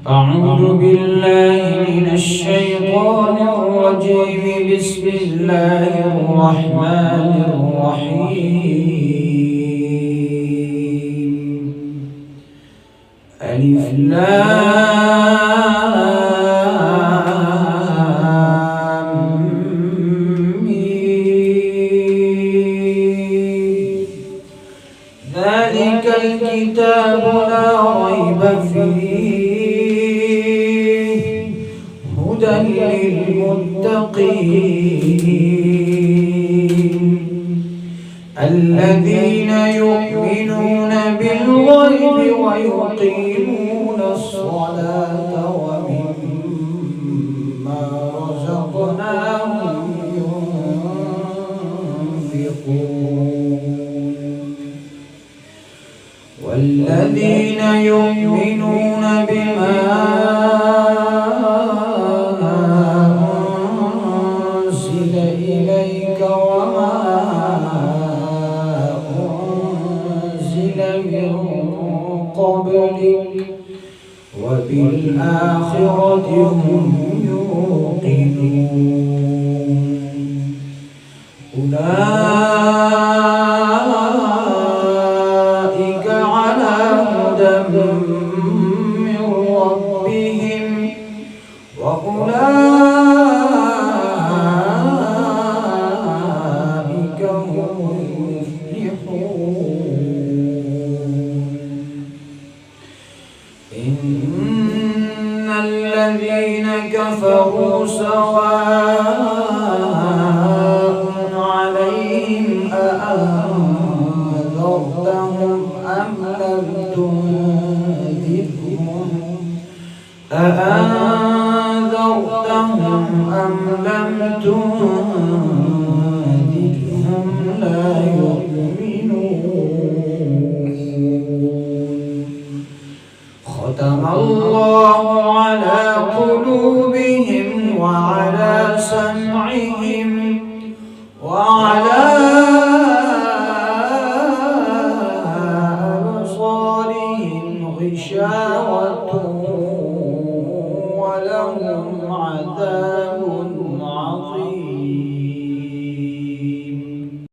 أعوذ بالله من الشيطان الرجيم. بسم الله الرحمن الرحيم. ألف لام ميم. ذلك الكتاب لا ريب فيه هدى للمتقين الذين يؤمنون بالغيب ويقيمون الصلاة ومما رزقناهم ينفقون والذين يؤمنون بما أنزل إليك وما أنزل من قبلك وبالآخرة هم يوقنون أولئك على هدى من ربهم وأولئك هم المفلحون. إن الذين كفروا سواء عليهم أأنذرتهم أم لم تنذرهم لا يؤمنون. ختم الله على قلوبهم وعلى سمعهم وعلى أبصارهم غشاوة ولهم عذاب